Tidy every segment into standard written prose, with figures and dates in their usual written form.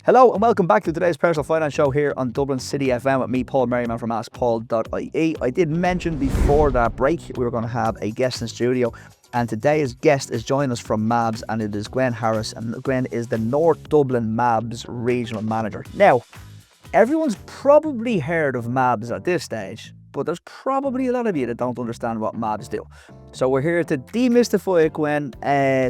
Hello and welcome back to today's Personal Finance Show here on Dublin City FM with me, Paul Merriman from askpaul.ie. I did mention before that break we were going to have a guest in studio, and today's guest is joining us from MABS, and it is Gwen Harris, and Gwen is the North Dublin MABS Regional Manager. Now, everyone's probably heard of MABS at this stage, but there's probably a lot of you that don't understand what MABS do. So we're here to demystify it, Gwen.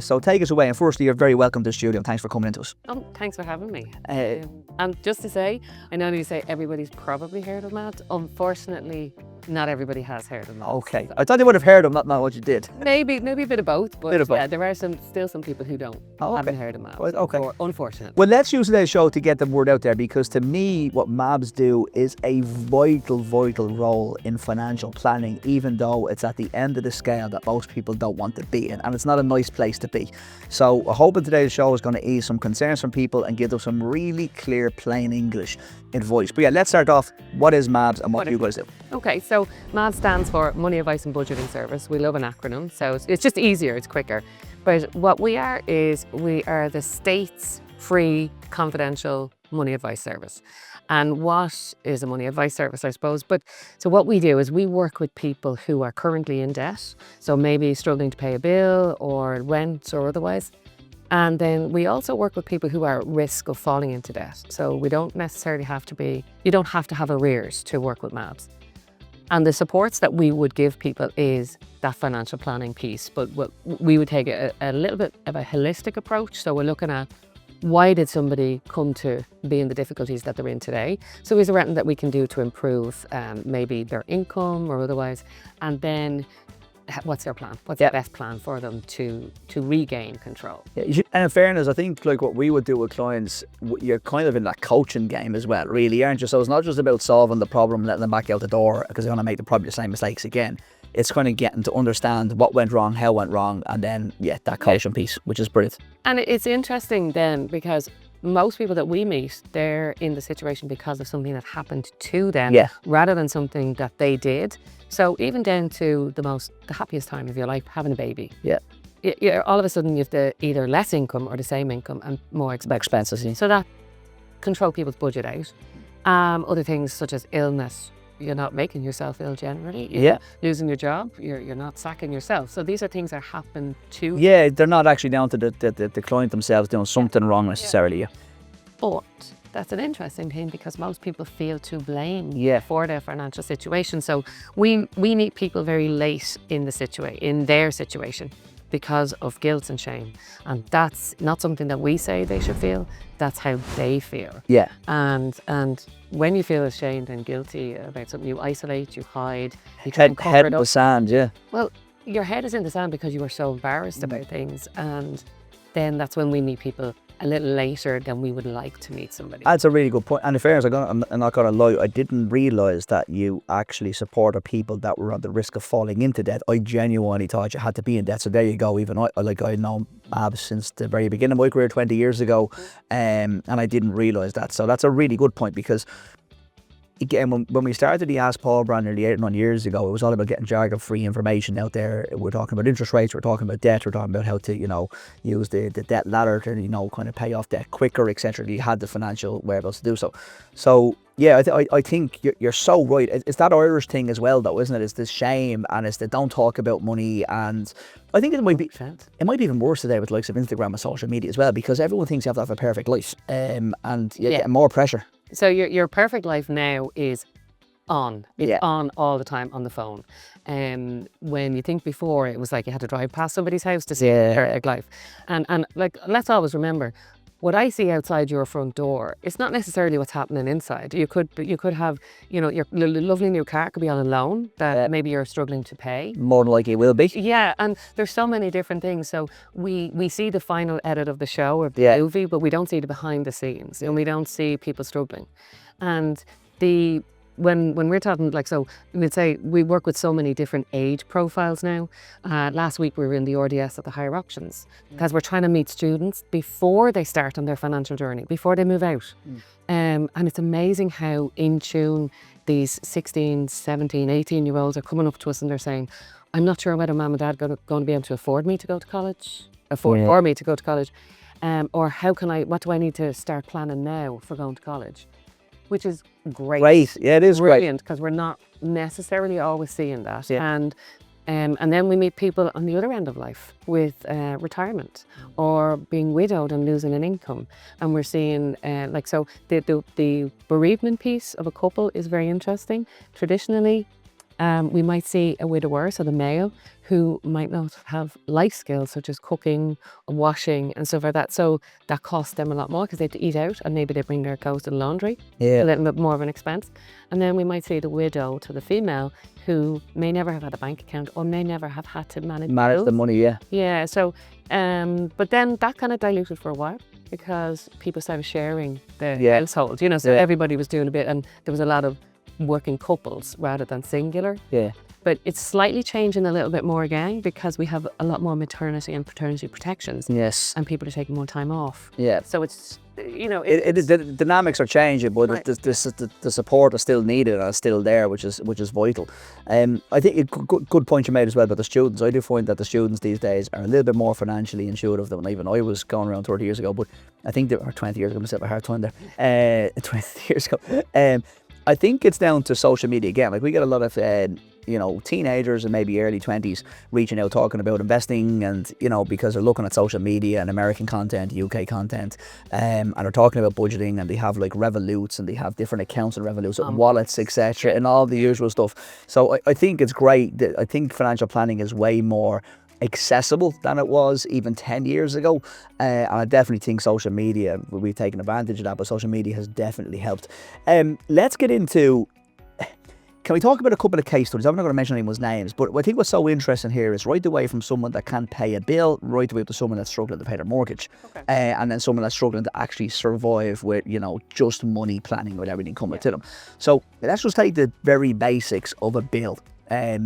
So take us away. And firstly, you're very welcome to the studio. Thanks for coming into us. Oh, thanks for having me. And just to say, I know you say everybody's probably heard of MABS. Unfortunately, not everybody has heard of MABS. Okay. I thought you would have heard of them, not what you did. Maybe a bit of both, but yeah, there are still some people who haven't heard of MABS. Well, okay. Unfortunately. Well, let's use today's show to get the word out there, because to me, what MABS do is a vital role in financial planning, even though it's at the end of the scale that most people don't want to be in, and it's not a nice place to be. So I hope that today's show is going to ease some concerns from people and give them some really clear, plain English advice. But yeah, let's start off. What is MABS and what do you guys do? Okay, so MABS stands for Money Advice and Budgeting Service. We love an acronym, so it's just easier, it's quicker. But what we are is we are the state's free, confidential money advice service. And what is a money advice service, I suppose? But so what we do is we work with people who are currently in debt, so maybe struggling to pay a bill or rent or otherwise. And then we also work with people who are at risk of falling into debt. So we don't necessarily you don't have to have arrears to work with MABS. And the supports that we would give people is that financial planning piece. But we would take a little bit of a holistic approach. So we're looking at, why did somebody come to be in the difficulties that they're in today? So is there anything that we can do to improve maybe their income or otherwise? And then what's their plan? What's the best plan for them to regain control? Yeah, and in fairness, I think like what we would do with clients, you're kind of in that coaching game as well, really, aren't you? So it's not just about solving the problem, letting them back out the door because they're going to make probably the same mistakes again. It's kind of getting to understand what went wrong, how it went wrong, and then, that coaching piece, which is brilliant. And it's interesting then, because most people that we meet, they're in the situation because of something that happened to them, rather than something that they did. So even down to the happiest time of your life, having a baby. Yeah. All of a sudden you have either less income or the same income and more expenses. So that control people's budget out. Other things such as illness. You're not making yourself ill generally. You're losing your job. You're not sacking yourself. So these are things that happen to you. Yeah, they're not actually down to the client themselves doing something wrong necessarily. Yeah. But that's an interesting thing, because most people feel to blame for their financial situation. So we meet people very late in their situation because of guilt and shame. And that's not something that we say they should feel. That's how they feel. Yeah. And when you feel ashamed and guilty about something, you isolate, you hide, you try and cover it up. Head in the sand, yeah. Well, your head is in the sand because you were so embarrassed about things. And then that's when we meet people a little later than we would like to meet somebody. That's a really good point. And in fairness, I'm not going to lie, I didn't realise that you actually supported people that were at the risk of falling into debt. I genuinely thought you had to be in debt. So there you go. Even I know MABS since the very beginning of my career 20 years ago, and I didn't realise that. So that's a really good point, because again, when we started the Ask Paul brand nearly 8 or 9 years ago, it was all about getting jargon-free information out there. We're talking about interest rates, we're talking about debt, we're talking about how to, use the debt ladder to, kind of pay off debt quicker, etc. You had the financial wherewithal to do so. So, yeah, I think you're so right. It's that Irish thing as well, though, isn't it? It's this shame, and it's the don't talk about money. And I think it might be even worse today with the likes of Instagram and social media as well, because everyone thinks you have to have a perfect life, and you're getting more pressure. So your perfect life now is on. It's on all the time on the phone. When you think before, it was like you had to drive past somebody's house to see their perfect life. And like, let's always remember, what I see outside your front door, it's not necessarily what's happening inside. You could have, your lovely new car could be on a loan that maybe you're struggling to pay. More than likely it will be. Yeah, and there's so many different things. So we see the final edit of the show or the movie, but we don't see the behind the scenes, and we don't see people struggling. And when we're talking, so we'd say we work with so many different age profiles now. Last week we were in the RDS at the higher options, because we're trying to meet students before they start on their financial journey, before they move out. And it's amazing how in tune these 16, 17, 18-year-olds are coming up to us and they're saying, I'm not sure whether mum and dad are going to be able to afford me to go to college, or me to go to college. or what do I need to start planning now for going to college, which is great. Great, yeah, it is brilliant, because we're not necessarily always seeing that. Yeah. And then we meet people on the other end of life with retirement or being widowed and losing an income. And we're seeing, so the bereavement piece of a couple is very interesting. Traditionally, we might see a widower, so the male, who might not have life skills such as cooking, washing and stuff like that. So that costs them a lot more because they have to eat out, and maybe they bring their clothes to the laundry. Yeah. A little bit more of an expense. And then we might see the widow to the female, who may never have had a bank account or may never have had to manage the money, yeah. Yeah, so, but then that kind of diluted for a while because people started sharing the household, so everybody was doing a bit, and there was a lot of working couples rather than singular. Yeah. But it's slightly changing a little bit more again because we have a lot more maternity and paternity protections. Yes. And people are taking more time off. Yeah. So it's, it is, the dynamics are changing, but right. the support is still needed and is still there, which is vital. I think a good point you made as well about the students. I do find that the students these days are a little bit more financially intuitive than even I was going around 30 years ago, but I think or 20 years ago, I'm going to have a hard time there. 20 years ago. I think it's down to social media again. Like, we get a lot of teenagers and maybe early 20s reaching out talking about investing, and because they're looking at social media and American content, UK content, and they're talking about budgeting, and they have like Revoluts, and they have different accounts in Revoluts, wallets, etc., and all the usual stuff. So I think it's great. I think financial planning is way more accessible than it was even 10 years ago, and I definitely think social media, we've taken advantage of that, but social media has definitely helped. Let's get into, can we talk about a couple of case studies? I'm not going to mention anyone's names, but I think what's so interesting here is right away from someone that can't pay a bill, right away to someone that's struggling to pay their mortgage. And then someone that's struggling to actually survive with, just money planning, with everything coming to them. So let's just take the very basics of a bill.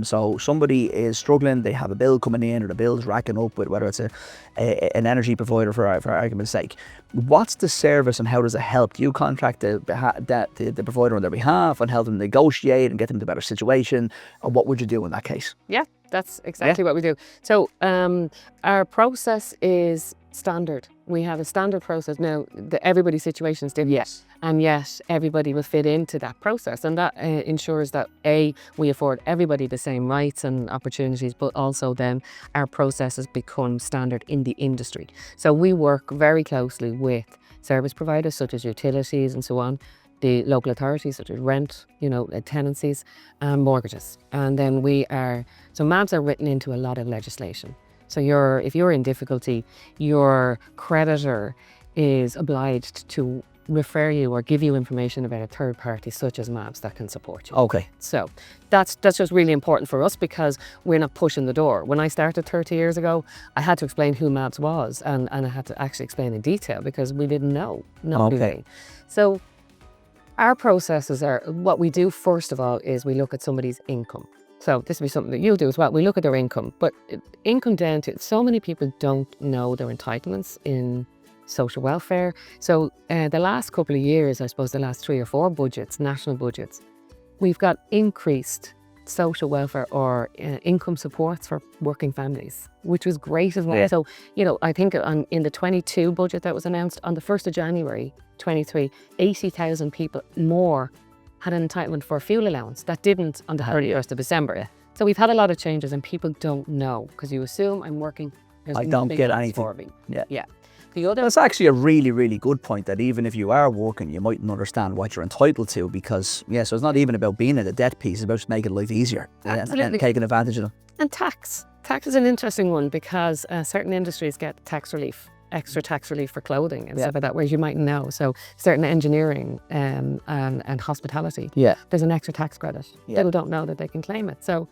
So somebody is struggling, they have a bill coming in, or the bill's racking up with, whether it's an energy provider for argument's sake. What's the service and how does it help? Do you contract the provider on their behalf and help them negotiate and get them to a better situation? Or what would you do in that case? Yeah, that's exactly what we do. So our process is standard. We have a standard process. Now, everybody's situation is different. Yes. And yet everybody will fit into that process, and that ensures that we afford everybody the same rights and opportunities, but also then our processes become standard in the industry. So we work very closely with service providers such as utilities and so on, the local authorities such as rent, tenancies and mortgages. And then so MABS are written into a lot of legislation. So if you're in difficulty, your creditor is obliged to refer you or give you information about a third party such as MABS that can support you. Okay. So that's just really important for us because we're not pushing the door. When I started 30 years ago, I had to explain who MABS was, and I had to actually explain in detail because we didn't know. Okay. So our processes are, what we do first of all is we look at somebody's income. So this will be something that you'll do as well. We look at their income, but income down to, so many people don't know their entitlements in social welfare. So the last couple of years, I suppose the last 3 or 4 budgets, national budgets, we've got increased social welfare or income supports for working families, which was great as well. Yeah. So, I think in the 22 budget that was announced on the 1st of January 23, 80,000 people more had an entitlement for a fuel allowance that didn't on the 31st of December. Yeah. So we've had a lot of changes and people don't know because you assume I'm working. I don't get anything. Yeah. That's actually a really, really good point, that even if you are working, you mightn't understand what you're entitled to because, so it's not even about being in a debt piece, it's about just making life easier and taking advantage of them. And tax. Tax is an interesting one because certain industries get tax relief, extra tax relief for clothing and stuff like that, whereas you mightn't know. So certain engineering and hospitality, there's an extra tax credit. People don't know that they can claim it. So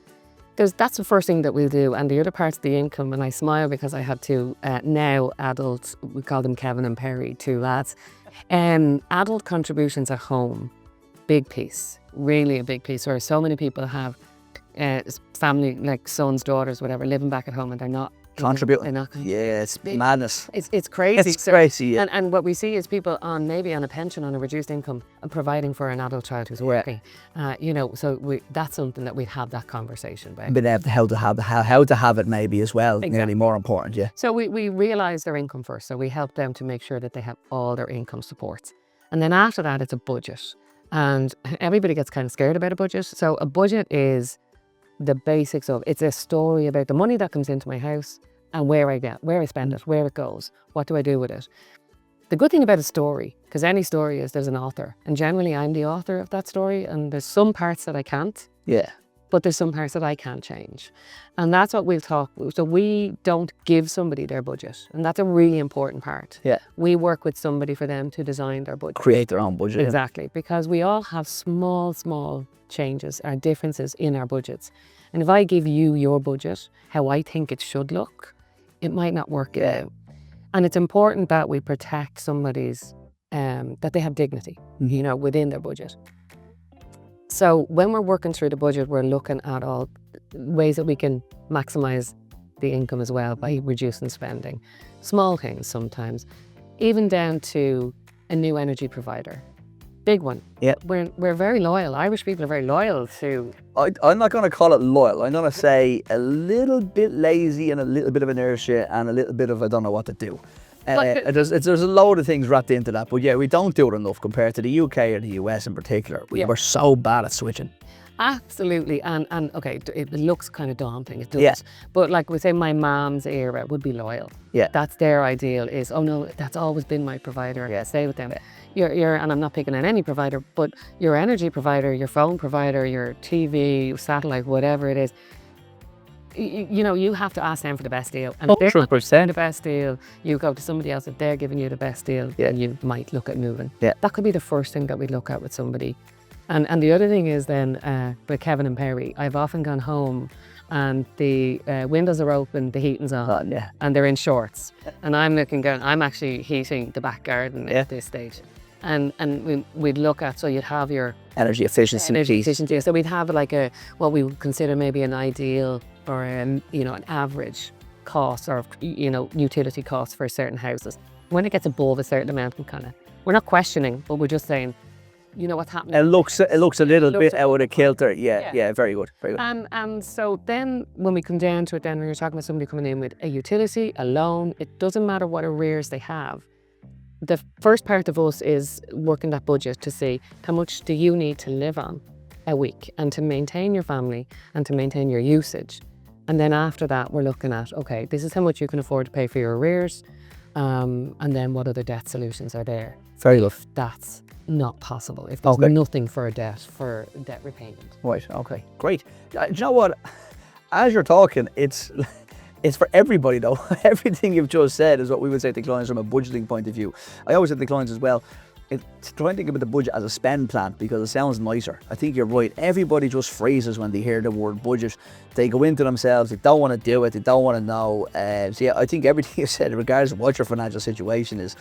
that's the first thing that we'll do. And the other parts of the income, and I smile because I have 2 now adults, we call them Kevin and Perry, 2 lads. Adult contributions at home, big piece, really a big piece, where so many people have family, like sons, daughters, whatever, living back at home and they're not contributing. They're not Yeah, it's madness. It's crazy. It's crazy, yeah. And what we see is people on maybe on a pension, on a reduced income, and providing for an adult child who's working. So that's something that we'd have that conversation about. But how to have it maybe as well, nearly more important, yeah. So we realise their income first. So we help them to make sure that they have all their income supports. And then after that, it's a budget. And everybody gets kind of scared about a budget. So a budget is the basics of, it's a story about the money that comes into my house and where I spend it, where it goes, what do I do with it. The good thing about a story, because any story is there's an author, and generally I'm the author of that story, and there's some parts that I can't, but there's some parts that I can change. And that's what we'll talk about. So we don't give somebody their budget, and that's a really important part. Yeah. We work with somebody for them to design their budget. Create their own budget. Exactly, because we all have small changes or differences in our budgets. And if I give you your budget, how I think it should look, it might not work out. And it's important that we protect somebody's, that they have dignity, within their budget. So when we're working through the budget, we're looking at all ways that we can maximise the income as well by reducing spending. Small things sometimes, even down to a new energy provider. Big one. Yeah. We're very loyal. Irish people are very loyal to... I'm not going to call it loyal. I'm going to say a little bit lazy and a little bit of inertia and a little bit of I don't know what to do. There's a load of things wrapped into that, but yeah, we don't do it enough compared to the UK or the US in particular. We're so bad at switching. Absolutely, and okay, it looks kind of daunting, it does. Yeah. But like we say, my mom's era would be loyal. Yeah. That's their ideal is, oh no, that's always been my provider, stay with them. You're, and I'm not picking on any provider, but your energy provider, your phone provider, your TV, satellite, whatever it is, you have to ask them for the best deal. And if they're not the best deal, you go to somebody else. If they're giving you the best deal, then you might look at moving. Yeah. That could be the first thing that we look at with somebody. And the other thing is then with Kevin and Perry, I've often gone home and the windows are open, the heating's on, and they're in shorts. And I'm I'm actually heating the back garden at this stage. And we'd look at, so you'd have your energy efficiency. So we'd have like what we would consider maybe an ideal or an average cost or utility cost for certain houses. When it gets above a certain amount, we're not questioning, but we're just saying, what's happening. It looks a little bit out of kilter. Yeah, very good. And so then when we come down to it, then when you're talking about somebody coming in with a utility, a loan, it doesn't matter what arrears they have. The first part of us is working that budget to see how much do you need to live on a week and to maintain your family and to maintain your usage. And then after that, we're looking at, okay, this is how much you can afford to pay for your arrears, and then what other debt solutions are there. Very good. That's not possible if there's nothing for debt repayment. Right, okay, great. Do you know what? As you're talking, it's for everybody though. Everything you've just said is what we would say to clients from a budgeting point of view. I always say to clients as well, try and think about the budget as a spend plan because it sounds nicer. I think you're right. Everybody just freezes when they hear the word budget. They go into themselves, they don't want to do it, they don't want to know. So yeah, I think everything you said, regardless of what your financial situation is,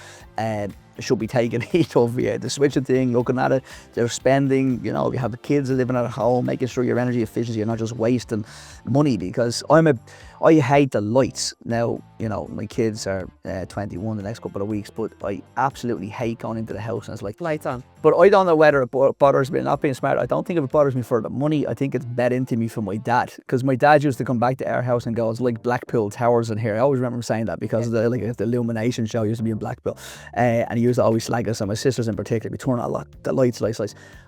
should be taken heed of. Yeah, the switching thing, looking at it, they're spending, you have the kids living at home, making sure your energy efficiency, you're not just wasting money, because I hate the lights. Now, my kids are 21 the next couple of weeks, but I absolutely hate going into the house and it's like lights on. But I don't know whether it bothers me, not being smart. I don't think it bothers me for the money. I think it's bed into me for my dad, because my dad used to come back to our house and go, it's like Blackpool Towers in here. I always remember him saying that because of the illumination show used to be in Blackpool, and he used to always slag us, and my sisters in particular, we turn on the lights.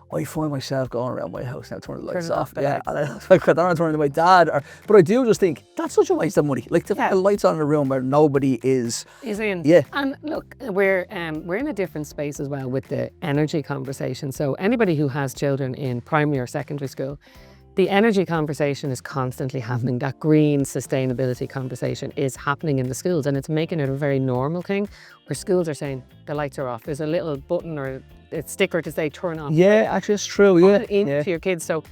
I find myself going around my house now, turning the lights off. Yeah, and I don't want to turn to my dad, but I do just think that's such a waste of money. Like to have lights on in a room where nobody is in. Yeah. And look, we're in a different space as well with the energy conversation. So anybody who has children in primary or secondary school, the energy conversation is constantly happening. That green sustainability conversation is happening in the schools, and it's making it a very normal thing where schools are saying the lights are off. There's a little button or a sticker to say turn off. Yeah, actually it's true. Yeah. Into your kids. So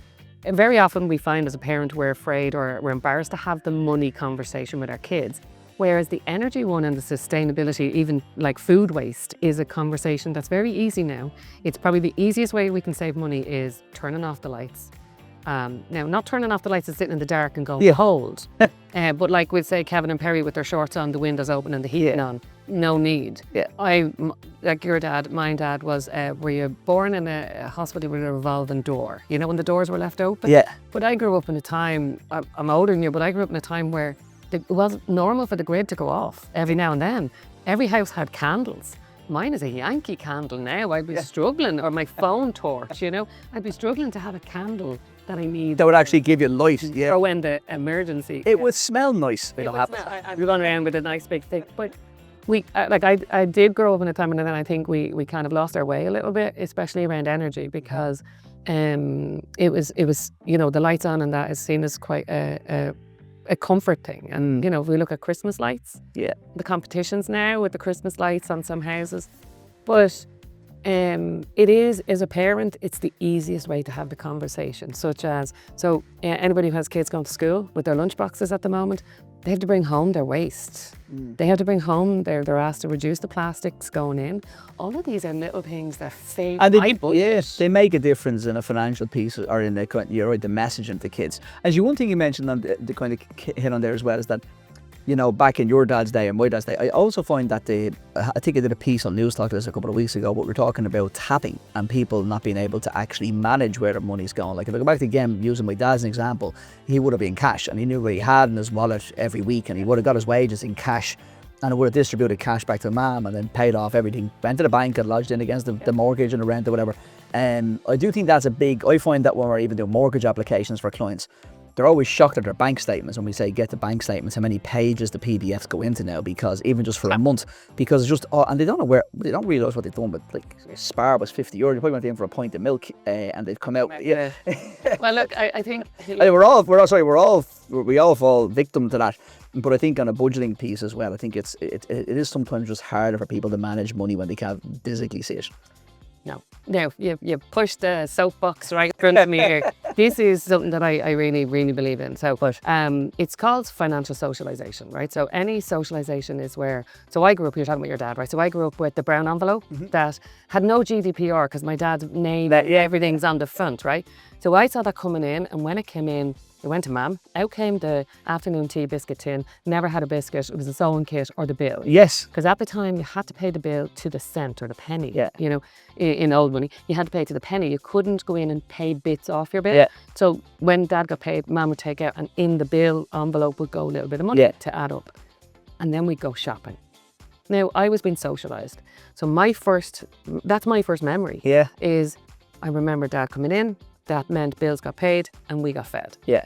very often we find as a parent we're afraid or we're embarrassed to have the money conversation with our kids. Whereas the energy one and the sustainability, even like food waste, is a conversation that's very easy now. It's probably the easiest way we can save money is turning off the lights. Now, not turning off the lights and sitting in the dark and going Yeah. cold, but like we'd say Kevin and Perry with their shorts on, the windows open and the heating on. No need. Yeah. Like your dad, my dad was, were you born in a hospital with a revolving door? You know, when the doors were left open? Yeah. But I grew up in a time, I'm older than you, but I grew up in a time where it wasn't normal for the grid to go off every now and then. Every house had candles. Mine is a Yankee candle now. I'd be struggling, or my phone torch, you know? I'd be struggling to have a candle that I need. That would actually give you light. Yeah. Or when the emergency. It would smell nice. It would smell. I'd be going around with a nice big thing. But I did grow up in a time, and then I think we kind of lost our way a little bit, especially around energy, because it was the lights on and that is seen as quite a comfort thing. And you know, if we look at Christmas lights, the competitions now with the Christmas lights on some houses, but it is, as a parent, it's the easiest way to have the conversation, such as, anybody who has kids going to school with their lunch boxes at the moment, they have to bring home their waste. They have to bring home, they're asked to reduce the plastics going in. All of these are little things that save my budget. They make a difference in a financial piece, or in the the messaging to kids. As one thing you mentioned on the kind of hit on there as well is that, you know, back in your dad's day and my dad's day, I also find that I think I did a piece on News Talk this a couple of weeks ago, but we're talking about tapping and people not being able to actually manage where their money's going. Like if I go back to again, using my dad's example, he would have been cash and he knew what he had in his wallet every week, and he would have got his wages in cash, and it would have distributed cash back to mum and then paid off everything, went to the bank and lodged in against the mortgage and the rent or whatever. I do think that's I find that when we're even doing mortgage applications for clients, they're always shocked at their bank statements when we say get the bank statements, how many pages the PDFs go into now, because even just for a month, because it's just, and they don't realise what they've done. But like Spar was €50, you probably went in for a pint of milk and they've come out. Yeah. Well, look, I think we all fall victim to that. But I think on a budgeting piece as well, I think it is sometimes just harder for people to manage money when they can't physically see it. No, you push the soapbox right in front of me here. This is something that I really, really believe in. So, it's called financial socialization, right? So any socialization is where, so I grew up, you're talking about your dad, right? So I grew up with the brown envelope that had no GDPR because my dad's name, everything's on the front, right? So I saw that coming in, and when it came in, it went to mum. Out came the afternoon tea biscuit tin. Never had a biscuit. It was a sewing kit or the bill. Yes. Because at the time you had to pay the bill to the cent or the penny. Yeah. You know, in old money, you had to pay to the penny. You couldn't go in and pay bits off your bill. Yeah. So when dad got paid, mum would take out, and in the bill envelope would go a little bit of money to add up. And then we'd go shopping. Now, I was being socialised. So that's my first memory. Yeah. Is I remember dad coming in. That meant bills got paid and we got fed. Yeah.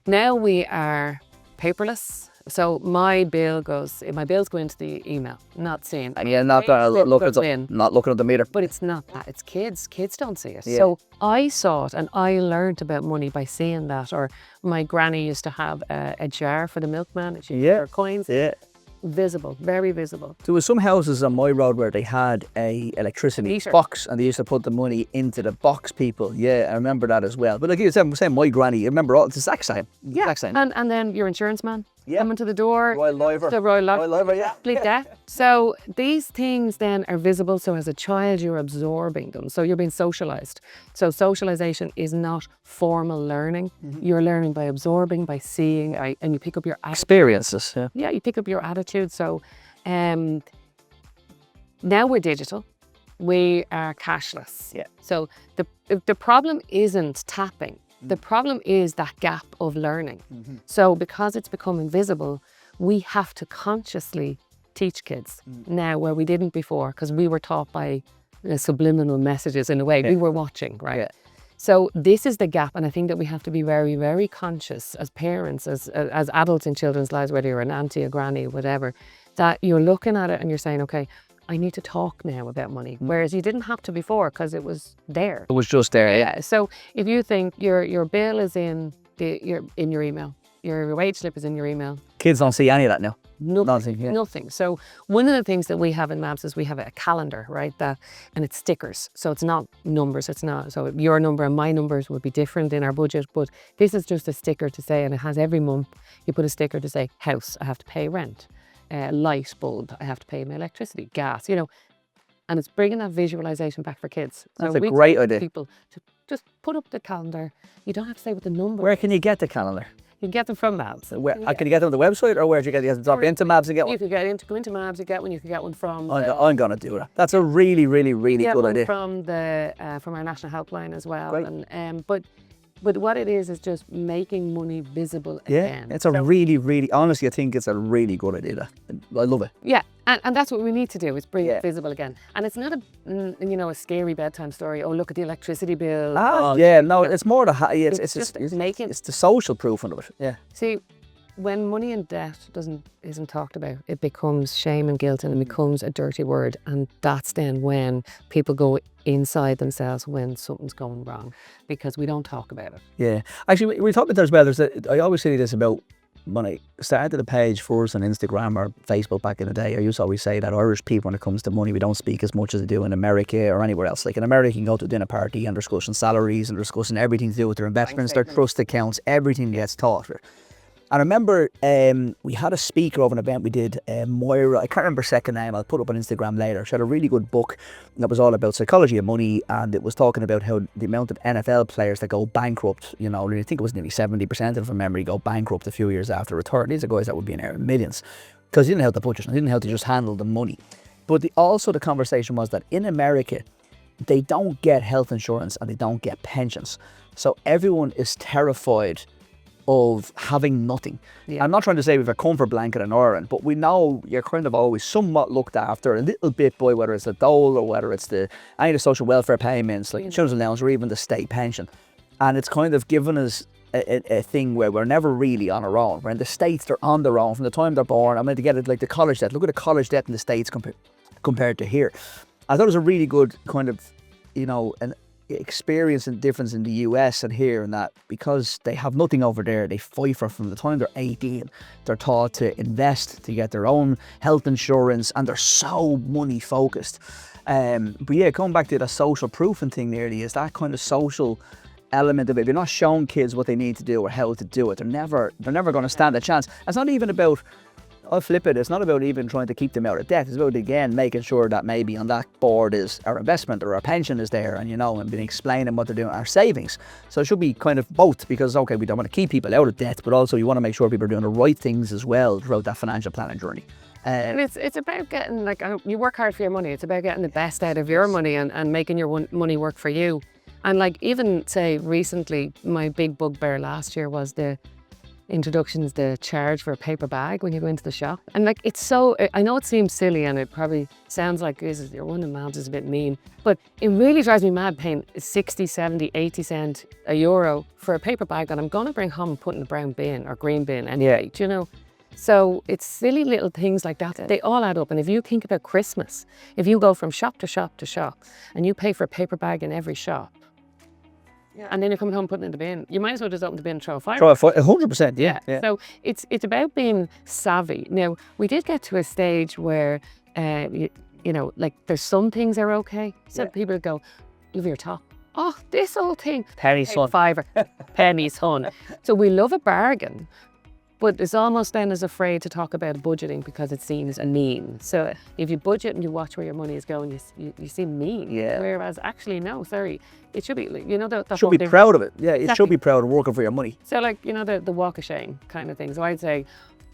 Now we are paperless. So my bills go into the email, not seeing. And you're not going to not looking at the meter. But it's not that. It's kids. Kids don't see it. Yeah. So I saw it and I learned about money by seeing that. Or my granny used to have a jar for the milkman. She used her coins. Yeah. Visible, very visible. There was some houses on my road where they had a electricity box and they used to put the money into the box, people. Yeah, I remember that as well. But like you said, my granny, I remember all, it's the exact same. Yeah, and then your insurance man coming to the door. Royal Liver. The Royal Liver, yeah. Like that. So these things then are visible. So as a child, you're absorbing them. So you're being socialised. So socialisation is not formal learning. You're learning by absorbing, by seeing, and you pick up your experiences. Yeah, you pick up your attitude. So now we're digital. We are cashless. Yeah. So the problem isn't tapping. The problem is that gap of learning. So because it's become invisible, we have to consciously teach kids now where we didn't before, because we were taught by subliminal messages in a way. We were watching, right? Yeah. So this is the gap, and I think that we have to be very, very conscious as parents, as adults in children's lives, whether you're an auntie, a granny, whatever, that you're looking at it and you're saying, okay, I need to talk now about money, whereas you didn't have to before because it was there. It was just there, yeah. So if you think your bill is in your email, your wage slip is in your email. Kids don't see any of that now. Nothing. So one of the things that we have in MABS is we have a calendar, right? And it's stickers. So it's not numbers. It's not. So your number and my numbers would be different in our budget, but this is just a sticker to say, and it has every month, you put a sticker to say, house, I have to pay rent. Light bulb, I have to pay my electricity, gas, And it's bringing that visualization back for kids. That's a great tell idea. people to just put up the calendar. You don't have to say what the number Where is. can you get the calendar? You can get them from MABS. Where can you get them on the website, or where do you get them? Drop into MABS and get one? You can go into MABS, you get one. You can get one from. I'm going to do that. That's a really, really, really good idea. From our national helpline as well. Great. And but what it is just making money visible Yeah, again. it's a really, really, honestly, I think it's a really good idea. I love it. Yeah, and that's what we need to do, is bring it visible again. And it's not a scary bedtime story. Oh, look at the electricity bill. It's more it's the social proof of it. Yeah. See, when money and debt isn't talked about, it becomes shame and guilt, and it becomes a dirty word. And that's then when people go inside themselves when something's going wrong, because we don't talk about it. Yeah. Actually, we talked about that as well. I always say this about when I started the page first on Instagram or Facebook back in the day. I used to always say that Irish people, when it comes to money, we don't speak as much as they do in America or anywhere else. Like in America, you can go to a dinner party and discussing salaries and discussing everything to do with their investments, their trust accounts, everything gets taught. I remember we had a speaker of an event we did, Moira, I can't remember her second name, I'll put it up on Instagram later. She had a really good book that was all about psychology of money, and it was talking about how the amount of NFL players that go bankrupt, I think it was nearly 70% of from memory go bankrupt a few years after retirement. These are guys that would be in their millions because they didn't know how to budget, they didn't know how to just handle the money. But also the conversation was that in America, they don't get health insurance and they don't get pensions. So everyone is terrified of having nothing. Yeah. I'm not trying to say we've a comfort blanket in Ireland, but we know you're kind of always somewhat looked after a little bit by whether it's the dole or whether it's any of the social welfare payments like children's allowance or even the state pension. And it's kind of given us a thing where we're never really on our own. Where in the States, they're on their own from the time they're born. I mean, to get it like the college debt. Look at the college debt in the States compared to here. I thought it was a really good kind of, an experience and difference in the US and here, and that because they have nothing over there, they fight for from the time they're 18. They're taught to invest, to get their own health insurance, and they're so money focused. But yeah, going back to the social proofing thing nearly is that kind of social element of it. If you're not showing kids what they need to do or how to do it, they're never going to stand a chance. It's not even about, I'll flip it, it's not about even trying to keep them out of debt. It's about, again, making sure that maybe on that board is our investment or our pension is there, and and been explaining what they're doing, our savings. So it should be kind of both, because okay, we don't want to keep people out of debt, but also you want to make sure people are doing the right things as well throughout that financial planning journey. And it's about getting, you work hard for your money. It's about getting the best out of your money and making your money work for you. And even say recently, my big bugbear last year was the introductions, the charge for a paper bag when you go into the shop. And it's so, I know it seems silly and it probably sounds like your one in MABS is a bit mean, but it really drives me mad paying 60, 70, 80 cents, €1 for a paper bag that I'm going to bring home and put in a brown bin or green bin anyway, So it's silly little things like that. They all add up. And if you think about Christmas, if you go from shop to shop to shop and you pay for a paper bag in every shop, and then you're coming home and putting it in the bin, you might as well just open the bin and throw a fire. 100%, yeah. So it's about being savvy. Now, we did get to a stage where, there's some things are okay. Some people go, over your top. Oh, this old thing. Penny son. $5. Penny son. So we love a bargain. But it's almost then as afraid to talk about budgeting because it seems mean. So if you budget and you watch where your money is going, you seem mean. Yeah. Whereas actually, no, sorry. It should be, the should be proud of it. Yeah, it should be proud of working for your money. So the walk of shame kind of thing. So I'd say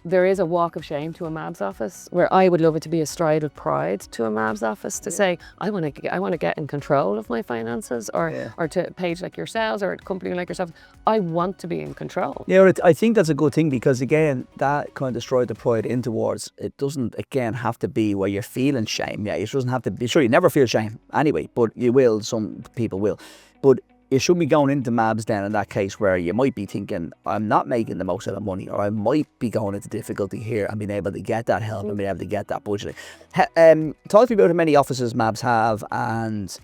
there is a walk of shame to a MABS office, where I would love it to be a stride of pride to a MABS office to say, I want to get in control of my finances, or to a page like yourselves or a company like yourself. I want to be in control. Yeah, I think that's a good thing, because again, that kind of stride of pride in towards, it doesn't again have to be where you're feeling shame. Yeah, it doesn't have to be, sure, you never feel shame anyway, but you will, some people will. But you shouldn't be going into MABS then in that case where you might be thinking, I'm not making the most of the money, or I might be going into difficulty here, and being able to get that help and being able to get that budgeting. Talk to me about how many offices MABS have and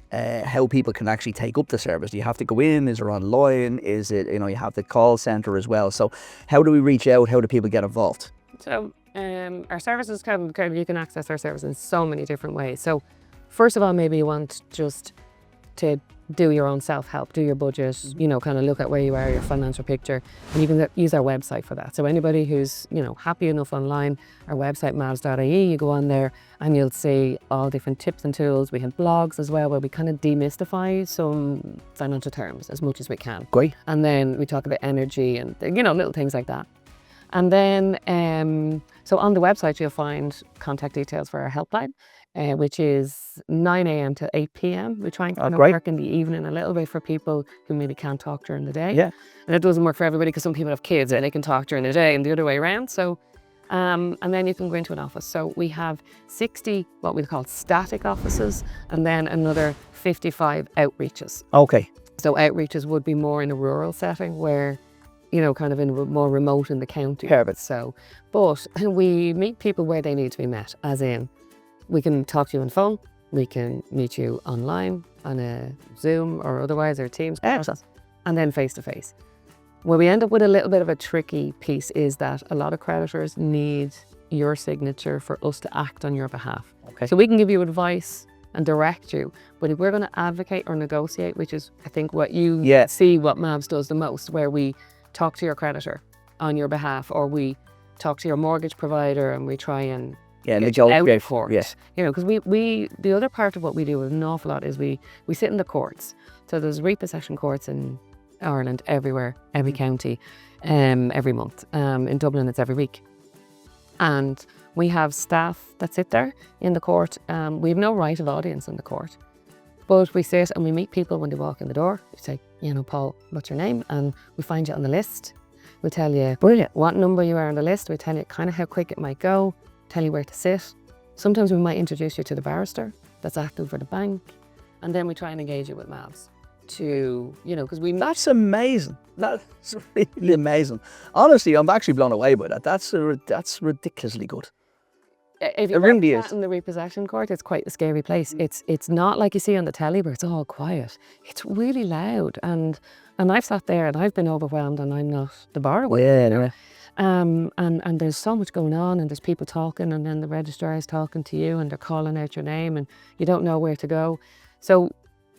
how people can actually take up the service. Do you have to go in? Is it online? Is it, you have the call centre as well? So how do we reach out? How do people get involved? So our services you can access our service in so many different ways. So first of all, maybe you want just to do your own self-help, do your budget, you know, kind of look at where you are, your financial picture, and you can use our website for that. So anybody who's, you know, happy enough online, our website, MABS.ie, you go on there and you'll see all different tips and tools. We have blogs as well where we kind of demystify some financial terms as much as we can. Great. And then we talk about energy and, you know, little things like that. And then, so on the website, you'll find contact details for our helpline, which is 9 a.m. to 8 p.m. We try and kind of work in the evening a little bit for people who maybe can't talk during the day. Yeah. And it doesn't work for everybody because some people have kids and they can talk during the day and the other way around. So, and then you can go into an office. So we have 60 what we call static offices and then another 55 outreaches. Okay. So outreaches would be more in a rural setting where, you know, kind of in more remote in the county. Perfect. So, but we meet people where they need to be met, as in we can talk to you on phone, we can meet you online on a Zoom or otherwise, or Teams process, and then face to face. Where we end up with a little bit of a tricky piece is that a lot of creditors need your signature for us to act on your behalf. Okay. So we can give you advice and direct you, but if we're going to advocate or negotiate, which is I think what you see what MABS does the most, where we talk to your creditor on your behalf, or we talk to your mortgage provider and we try and get out of court. Yeah. You know, because we the other part of what we do an awful lot is we sit in the courts. So there's repossession courts in Ireland everywhere, every county, every month. In Dublin it's every week. And we have staff that sit there in the court. We have no right of audience in the court. But we sit and we meet people when they walk in the door. We say, you know, Paul, what's your name? And we find you on the list. We'll tell you what number you are on the list. We tell you kind of how quick it might go, tell you where to sit. Sometimes we might introduce you to the barrister that's acting for the bank. And then we try and engage you with MABS to, you know, because we... That's amazing. That's really amazing. Honestly, I'm actually blown away by that. That's ridiculously good. If you really is. In the repossession court, it's quite a scary place. It's not like you see on the telly where it's all quiet. It's really loud, and I've sat there and I've been overwhelmed, and I'm not the borrower. Yeah. And there's so much going on, and there's people talking, and then the registrar is talking to you, and they're calling out your name, and you don't know where to go. So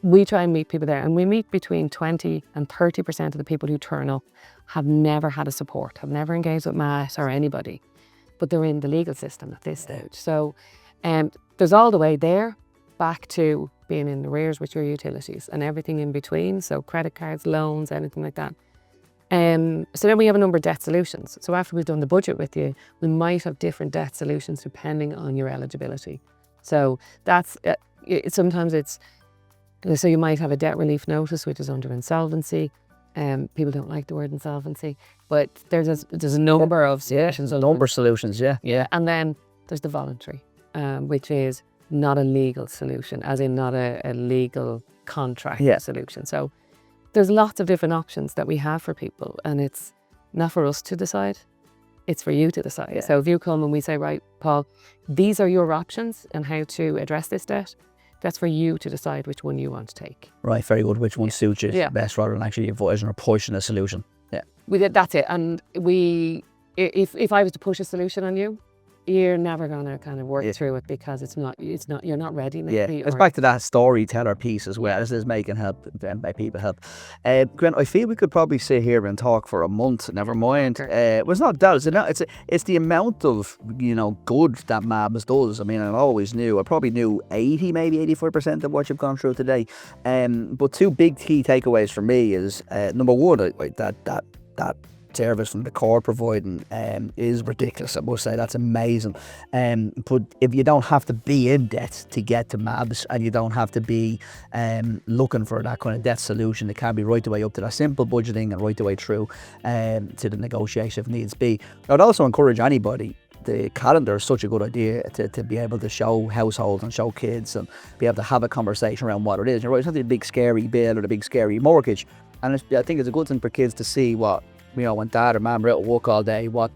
we try and meet people there, and we meet between 20 and 30% of the people who turn up have never had a support, have never engaged with MAS or anybody. But they're in the legal system at this stage. So there's all the way there back to being in arrears with your utilities and everything in between. So credit cards, loans, anything like that. So then we have a number of debt solutions. So after we've done the budget with you, we might have different debt solutions depending on your eligibility. So that's, sometimes it's, so you might have a debt relief notice, which is under insolvency. People don't like the word insolvency, but there's a number of solutions. A number of solutions, yeah. And then there's the voluntary, which is not a legal solution, as in not a legal contract solution. So there's lots of different options that we have for people, and it's not for us to decide, it's for you to decide. Yeah. So if you come and we say, right, Paul, these are your options and how to address this debt, that's for you to decide which one you want to take. Right, very good. Which one suits you best, rather than actually advising or pushing a solution. Yeah. That's it. And if I was to push a solution on you, you're never going to kind of work through it, because you're not ready. Maybe, it's back to that storyteller piece as well. This is making help, by people help. Gwen, I feel we could probably sit here and talk for a month. Never mind. It's not that. It's the amount of, you know, good that MABS does. I mean, I probably knew 80, maybe 85% of what you've gone through today. But two big key takeaways for me is number one, that service from the court providing is ridiculous. I must say that's amazing. But if you don't have to be in debt to get to MABS, and you don't have to be looking for that kind of debt solution, it can be right the way up to that simple budgeting and right the way through to the negotiation if needs be. I'd also encourage anybody, the calendar is such a good idea to be able to show households and show kids and be able to have a conversation around what it is. You're right, it's not the big scary bill or the big scary mortgage. And I think it's a good thing for kids to see what, you know, when dad or mum are out at work all day, where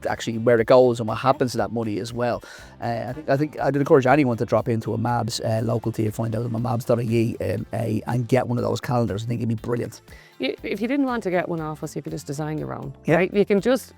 it goes and what happens to that money as well. I think I'd encourage anyone to drop into a MABS local to you, find out on MABS.ie and get one of those calendars. I think it'd be brilliant. if you didn't want to get one off us, you could just design your own, Yeah. right? You can just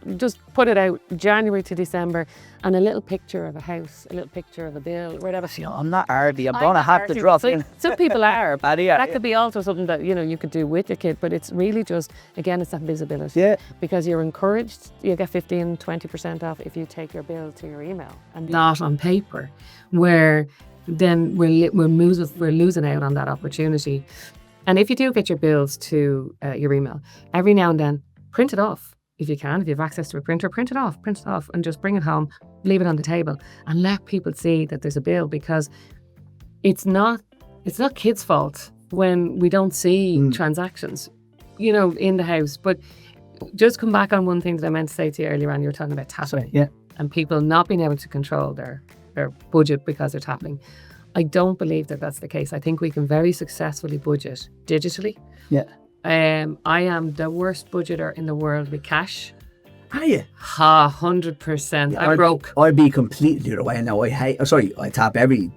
put it out January to December, and a little picture of a house, a little picture of a bill, whatever. See, I'm not arty. I'm gonna have to drop in. Some people are. Ah, yeah, That could be also something that you could do with your kid, but it's really just, again, it's that visibility. Yeah. Because you're encouraged, you get 15-20% off if you take your bill to your email and not on paper, where then we're losing out on that opportunity. And if you do get your bills to your email, every now and then, print it off if you can. If you have access to a printer, print it off, and just bring it home, leave it on the table, and let people see that there's a bill, because it's not kids' fault when we don't see transactions, in the house. But just come back on one thing that I meant to say to you earlier on. You were talking about tapping, Yeah. and people not being able to control their budget because they're tapping. I don't believe that that's the case. I think we can very successfully budget digitally. Yeah. I am the worst budgeter in the world with cash. Are you? 100%. I'm broke. I'd be completely the other way. No, I tap every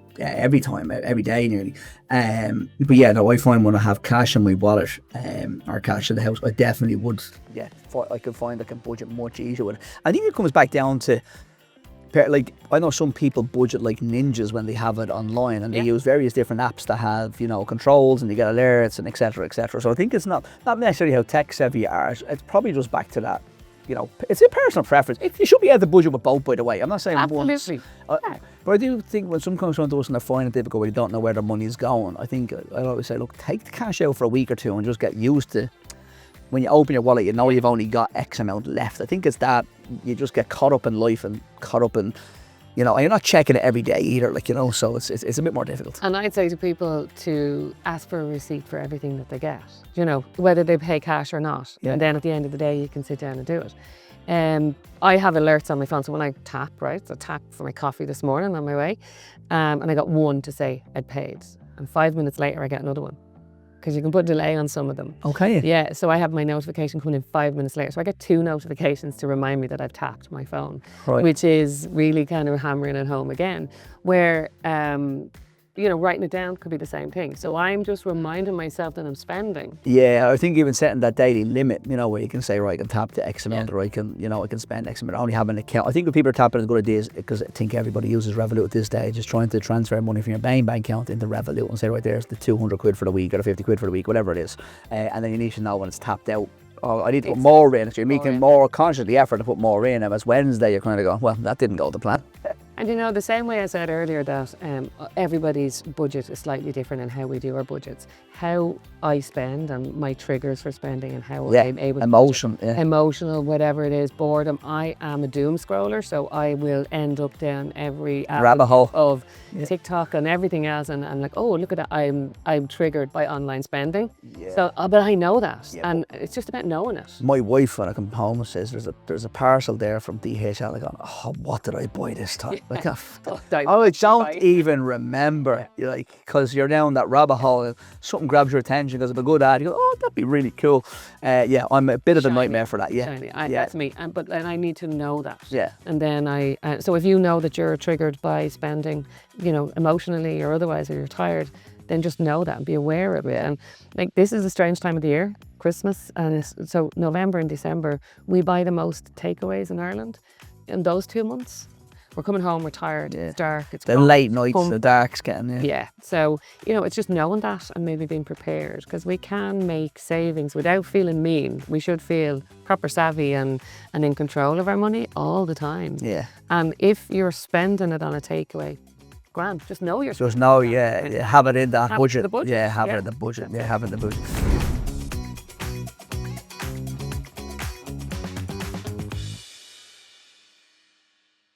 time, every day nearly. But yeah, no, I find when I have cash in my wallet, or cash in the house, I definitely would. Yeah, I can find I can budget much easier with it. I think it comes back down to, like, I know some people budget like ninjas when they have it online, and they use various different apps that have, controls, and you get alerts and etc. etc. So I think it's not necessarily how tech savvy you are. It's probably just back to that. It's a personal preference. You should be able to budget with both, by the way. I'm not saying Absolutely. But I do think when someone comes around to us and they're finding it difficult, where they don't know where their money is going, I think I always say, look, take the cash out for a week or two and just get used to, when you open your wallet, you've only got X amount left. I think it's that you just get caught up in life and caught up in, and you're not checking it every day either, so it's a bit more difficult. And I'd say to people to ask for a receipt for everything that they get, whether they pay cash or not. Yeah. And then at the end of the day, you can sit down and do it. I have alerts on my phone, so when I tap, right, so I tap for my coffee this morning on my way, and I got one to say I'd paid, and 5 minutes later I get another one, because you can put a delay on some of them. Okay. Yeah, so I have my notification coming in 5 minutes later, so I get 2 notifications to remind me that I've tapped my phone, Right. which is really kind of hammering it home again, where writing it down could be the same thing. So I'm just reminding myself that I'm spending. Yeah, I think even setting that daily limit, where you can say, right, I can tap to X amount, or I can spend X amount. I only have an account. I think when people are tapping, it's a good idea, because I think everybody uses Revolut at this stage, just trying to transfer money from your main bank account into Revolut and say, right, there's the 200 quid for the week or the 50 quid for the week, whatever it is. And then you need to know when it's tapped out. Oh, I need to put more in. So you're making more conscious the effort to put more in. And as Wednesday, you're kind of going, well, that didn't go to plan. And the same way I said earlier that everybody's budget is slightly different in how we do our budgets. How I spend and my triggers for spending and how I'm able to emotional, whatever it is, boredom. I am a doom scroller, so I will end up down every rabbit hole of TikTok and everything else, and I'm like, oh, look at that, I'm triggered by online spending. Yeah. So, but I know that, and it's just about knowing it. My wife, when I come home, says there's a parcel there from DHL. I go, oh, what did I buy this time? Like, I don't even remember, because you're down that rabbit hole and something grabs your attention because of a good ad. You go, oh, that'd be really cool. I'm a bit of a nightmare for that. Yeah, that's me. But I need to know that. Yeah. And then so if you know that you're triggered by spending, emotionally or otherwise, or you're tired, then just know that and be aware of it. And this is a strange time of the year, Christmas, and so November and December, we buy the most takeaways in Ireland in those 2 months. We're coming home, we're tired, it's dark, it's the late nights, the dark's getting, yeah. So, it's just knowing that and maybe being prepared, because we can make savings without feeling mean. We should feel proper savvy and in control of our money all the time. Yeah. And if you're spending it on a takeaway, grand, just know you're spending. Just know, have it in that budget. The budget. Yeah, have it in the budget. Yeah, have it in the budget.